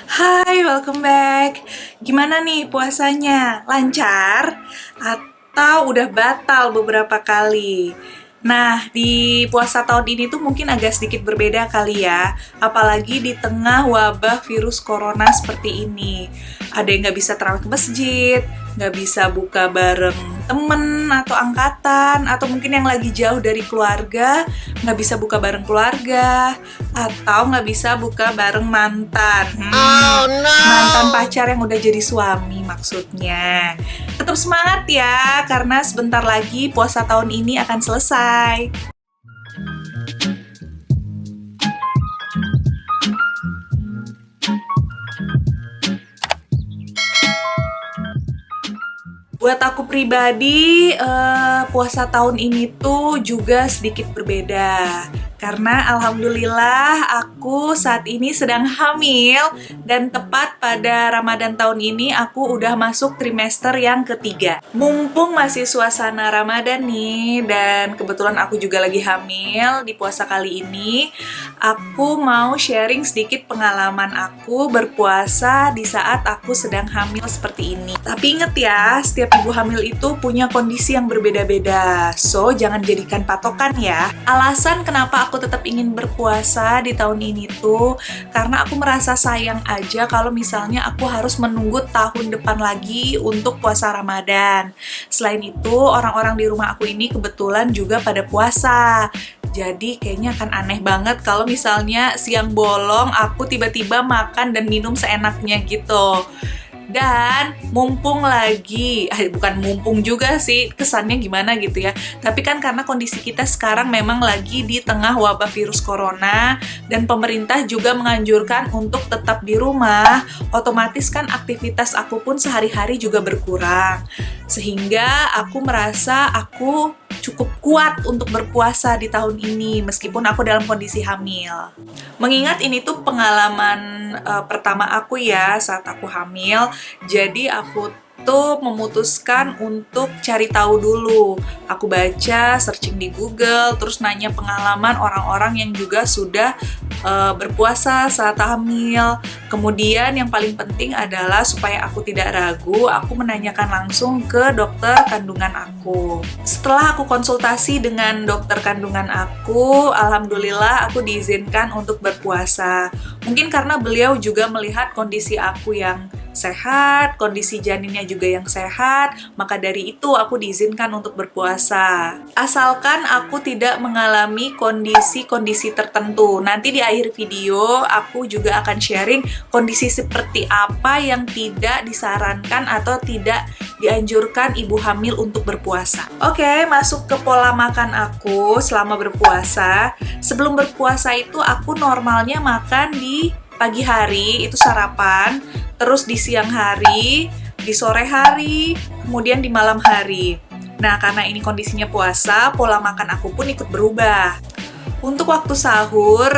Hai, welcome back. Gimana nih puasanya? Lancar? Atau udah batal beberapa kali? Nah, di puasa tahun ini tuh mungkin agak sedikit berbeda kali ya. Apalagi di tengah wabah virus corona seperti ini. Ada yang nggak bisa terawih ke masjid, nggak bisa buka bareng temen atau angkatan, atau mungkin yang lagi jauh dari keluarga, nggak bisa buka bareng keluarga, atau nggak bisa buka bareng mantan. Oh no! Mantan pacar yang udah jadi suami maksudnya. Tetap semangat ya, karena sebentar lagi puasa tahun ini akan selesai. Buat aku pribadi, puasa tahun ini tuh juga sedikit berbeda. Karena alhamdulillah aku saat ini sedang hamil dan tepat pada Ramadan tahun ini aku udah masuk trimester yang ketiga. Mumpung masih suasana Ramadan nih dan kebetulan aku juga lagi hamil di puasa kali ini, aku mau sharing sedikit pengalaman aku berpuasa di saat aku sedang hamil seperti ini. Tapi inget ya, setiap ibu hamil itu punya kondisi yang berbeda-beda. So, jangan jadikan patokan ya. Alasan kenapa aku tetap ingin berpuasa di tahun ini tuh karena aku merasa sayang aja kalau misalnya aku harus menunggu tahun depan lagi untuk puasa Ramadan. Selain itu, orang-orang di rumah aku ini kebetulan juga pada puasa. Jadi kayaknya akan aneh banget kalau misalnya siang bolong aku tiba-tiba makan dan minum seenaknya gitu. Dan mumpung lagi, bukan mumpung juga sih, kesannya gimana gitu ya. Tapi kan karena kondisi kita sekarang memang lagi di tengah wabah virus corona dan pemerintah juga menganjurkan untuk tetap di rumah, otomatis kan aktivitas aku pun sehari-hari juga berkurang. Sehingga aku merasa aku cukup kuat untuk berpuasa di tahun ini meskipun aku dalam kondisi hamil. Mengingat ini tuh pengalaman pertama aku ya saat aku hamil, jadi aku tuh memutuskan untuk cari tahu dulu. Aku baca, searching di Google, terus nanya pengalaman orang-orang yang juga sudah berpuasa saat hamil. Kemudian yang paling penting adalah supaya aku tidak ragu, aku menanyakan langsung ke dokter kandungan aku. Setelah aku konsultasi dengan dokter kandungan aku, alhamdulillah aku diizinkan untuk berpuasa. Mungkin karena beliau juga melihat kondisi aku yang sehat, kondisi janinnya juga yang sehat, maka dari itu aku diizinkan untuk berpuasa. Asalkan aku tidak mengalami kondisi-kondisi tertentu. Nanti di akhir video aku juga akan sharing kondisi seperti apa yang tidak disarankan atau tidak dianjurkan ibu hamil untuk berpuasa. Oke, masuk ke pola makan aku selama berpuasa. Sebelum berpuasa itu aku normalnya makan di pagi hari, itu sarapan, terus di siang hari, di sore hari, kemudian di malam hari. Nah, karena ini kondisinya puasa, pola makan aku pun ikut berubah. Untuk waktu sahur,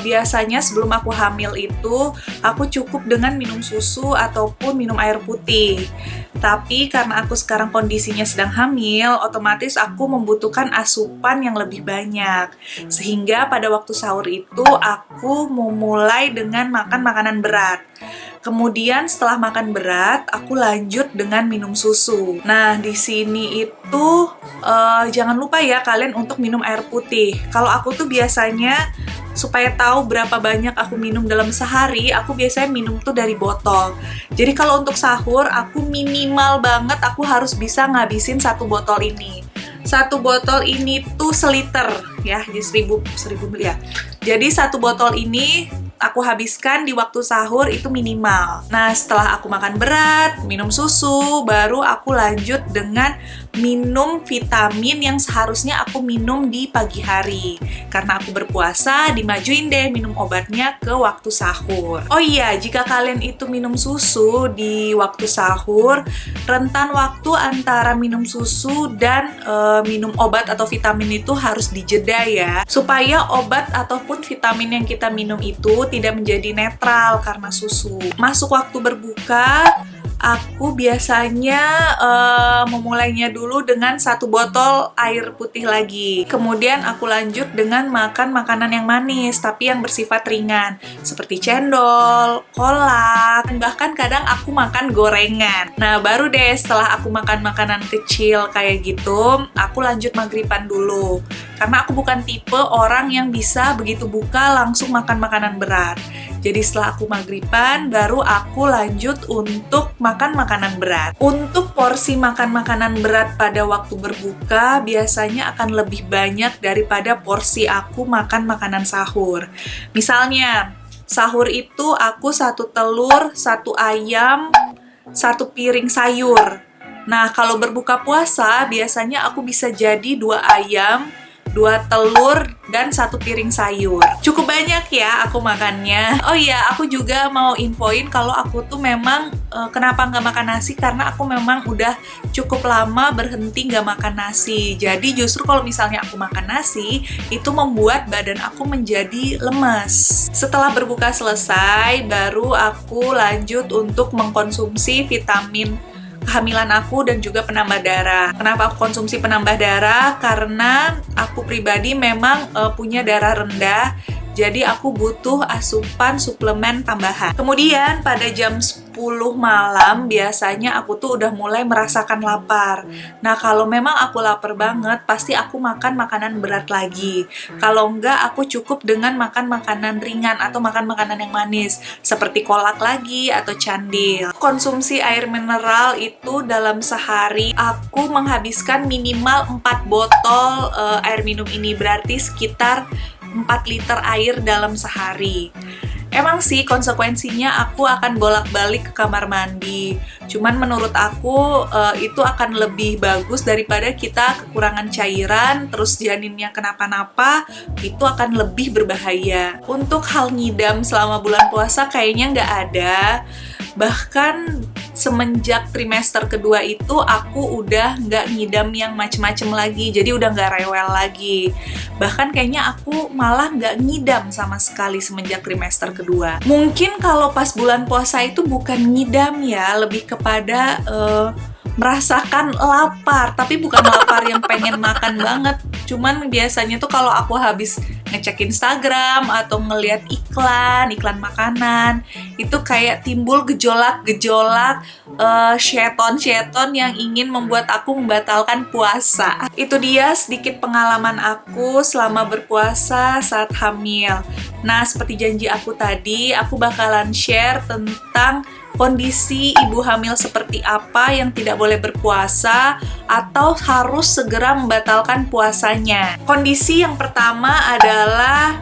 biasanya sebelum aku hamil itu, aku cukup dengan minum susu ataupun minum air putih. Tapi karena aku sekarang kondisinya sedang hamil, otomatis aku membutuhkan asupan yang lebih banyak. Sehingga pada waktu sahur itu, aku memulai dengan makan makanan berat. Kemudian setelah makan berat, aku lanjut dengan minum susu. Nah, di sini itu jangan lupa ya kalian untuk minum air putih. Kalau aku tuh biasanya supaya tahu berapa banyak aku minum dalam sehari, aku biasanya minum tuh dari botol. Jadi kalau untuk sahur, aku minimal banget aku harus bisa ngabisin satu botol ini. Satu botol ini tuh seliter ya, jadi 1000 ml ya. Jadi satu botol ini aku habiskan di waktu sahur itu minimal. Nah, setelah aku makan berat, minum susu, baru aku lanjut dengan minum vitamin yang seharusnya aku minum di pagi hari. Karena aku berpuasa, dimajuin deh minum obatnya ke waktu sahur. Oh iya, jika kalian itu minum susu di waktu sahur, rentan waktu antara minum susu dan minum obat atau vitamin itu harus dijeda ya. Supaya obat ataupun vitamin yang kita minum itu tidak menjadi netral karena susu. Masuk waktu berbuka, aku biasanya memulainya dulu dengan 1 botol air putih lagi. Kemudian aku lanjut dengan makan makanan yang manis, tapi yang bersifat ringan. Seperti cendol, kolak, bahkan kadang aku makan gorengan. Nah, baru deh setelah aku makan makanan kecil kayak gitu, aku lanjut maghriban dulu. Karena aku bukan tipe orang yang bisa begitu buka langsung makan makanan berat. Jadi setelah aku maghriban, baru aku lanjut untuk makan makanan berat. Untuk porsi makan makanan berat pada waktu berbuka, biasanya akan lebih banyak daripada porsi aku makan makanan sahur. Misalnya, sahur itu aku 1 telur, 1 ayam, 1 piring sayur. Nah, kalau berbuka puasa, biasanya aku bisa jadi 2 ayam, 2 telur, dan 1 piring sayur. Cukup banyak ya aku makannya. Oh iya, aku juga mau infoin kalau aku tuh memang kenapa nggak makan nasi, karena aku memang udah cukup lama berhenti nggak makan nasi. Jadi justru kalau misalnya aku makan nasi, itu membuat badan aku menjadi lemas. Setelah berbuka selesai, baru aku lanjut untuk mengkonsumsi vitamin kehamilan aku dan juga penambah darah. Kenapa aku konsumsi penambah darah? Karena aku pribadi memang punya darah rendah, jadi aku butuh asupan suplemen tambahan. Kemudian pada jam 10 malam biasanya aku tuh udah mulai merasakan lapar. Nah, kalau memang aku lapar banget, pasti aku makan makanan berat lagi. Kalau enggak, aku cukup dengan makan makanan ringan atau makan makanan yang manis, seperti kolak lagi atau candil. Konsumsi air mineral itu dalam sehari aku menghabiskan minimal 4 botol air minum ini, berarti sekitar 4 liter air dalam sehari. Emang sih konsekuensinya aku akan bolak-balik ke kamar mandi. Cuman menurut aku itu akan lebih bagus daripada kita kekurangan cairan, terus janinnya kenapa-napa, itu akan lebih berbahaya. Untuk hal ngidam selama bulan puasa kayaknya nggak ada. Bahkan semenjak trimester kedua itu aku udah nggak ngidam yang macem-macem lagi, jadi udah nggak rewel lagi. Bahkan kayaknya aku malah nggak ngidam sama sekali semenjak trimester kedua. Mungkin kalau pas bulan puasa itu bukan ngidam ya, lebih kepada merasakan lapar, tapi bukan lapar yang pengen makan banget. Cuman biasanya tuh kalau aku habis ngecek Instagram atau ngelihat iklan makanan, itu kayak timbul gejolak-gejolak syaiton-syaiton yang ingin membuat aku membatalkan puasa. Itu dia sedikit pengalaman aku selama berpuasa saat hamil. Nah, seperti janji aku tadi, aku bakalan share tentang kondisi ibu hamil seperti apa yang tidak boleh berpuasa atau harus segera membatalkan puasanya. Kondisi yang pertama adalah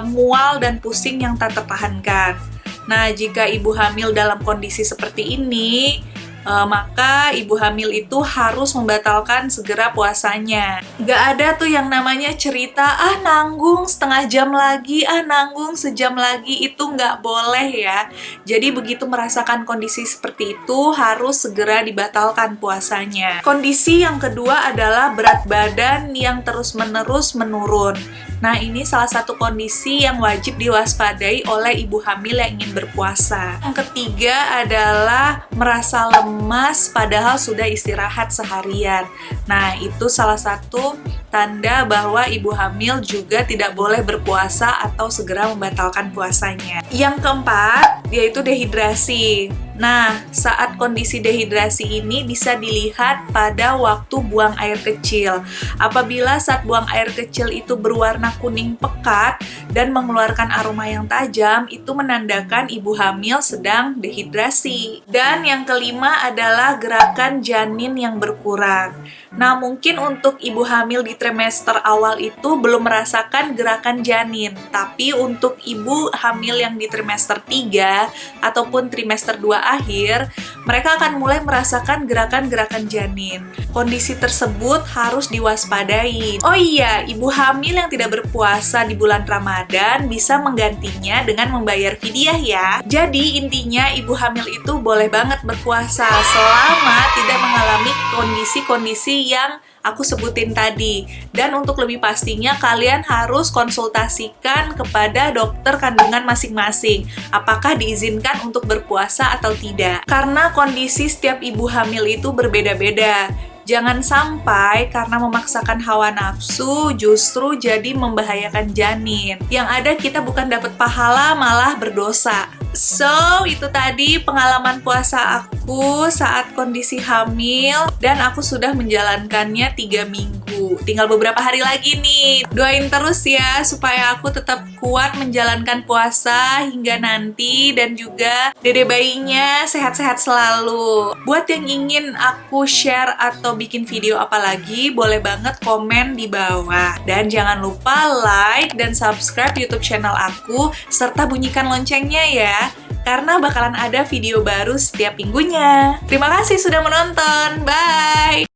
mual dan pusing yang tak tertahankan. Nah, jika ibu hamil dalam kondisi seperti ini, maka ibu hamil itu harus membatalkan segera puasanya. Gak ada tuh yang namanya cerita, nanggung setengah jam lagi, nanggung sejam lagi, itu gak boleh ya. Jadi begitu merasakan kondisi seperti itu, harus segera dibatalkan puasanya. Kondisi yang kedua adalah berat badan yang terus-menerus menurun. Nah, ini salah satu kondisi yang wajib diwaspadai oleh ibu hamil yang ingin berpuasa. Yang ketiga adalah merasa lemas padahal sudah istirahat seharian. Nah, itu salah satu tanda bahwa ibu hamil juga tidak boleh berpuasa atau segera membatalkan puasanya. Yang keempat, yaitu dehidrasi. Nah, saat kondisi dehidrasi ini bisa dilihat pada waktu buang air kecil. Apabila saat buang air kecil itu berwarna kuning pekat dan mengeluarkan aroma yang tajam, itu menandakan ibu hamil sedang dehidrasi. Dan yang kelima adalah gerakan janin yang berkurang. Nah, mungkin untuk ibu hamil di trimester awal itu belum merasakan gerakan janin, tapi untuk ibu hamil yang di trimester 3 ataupun trimester 2 akhir, mereka akan mulai merasakan gerakan-gerakan janin. Kondisi tersebut harus diwaspadai. Oh iya, ibu hamil yang tidak berpuasa di bulan Ramadan bisa menggantinya dengan membayar fidyah ya. Jadi intinya ibu hamil itu boleh banget berpuasa selama tidak mengalami kondisi-kondisi seperti yang aku sebutin tadi. Dan untuk lebih pastinya kalian harus konsultasikan kepada dokter kandungan masing-masing. Apakah diizinkan untuk berpuasa atau tidak? Karena kondisi setiap ibu hamil itu berbeda-beda. Jangan sampai karena memaksakan hawa nafsu justru jadi membahayakan janin. Yang ada kita bukan dapat pahala malah berdosa. So, itu tadi pengalaman puasa aku saat kondisi hamil dan aku sudah menjalankannya 3 minggu. Tinggal beberapa hari lagi nih. Doain terus ya supaya aku tetap kuat menjalankan puasa hingga nanti dan juga dede bayinya sehat-sehat selalu. Buat yang ingin aku share atau bikin video apa lagi, boleh banget komen di bawah. Dan jangan lupa like dan subscribe YouTube channel aku serta bunyikan loncengnya ya. Karena bakalan ada video baru setiap minggunya. Terima kasih sudah menonton. Bye!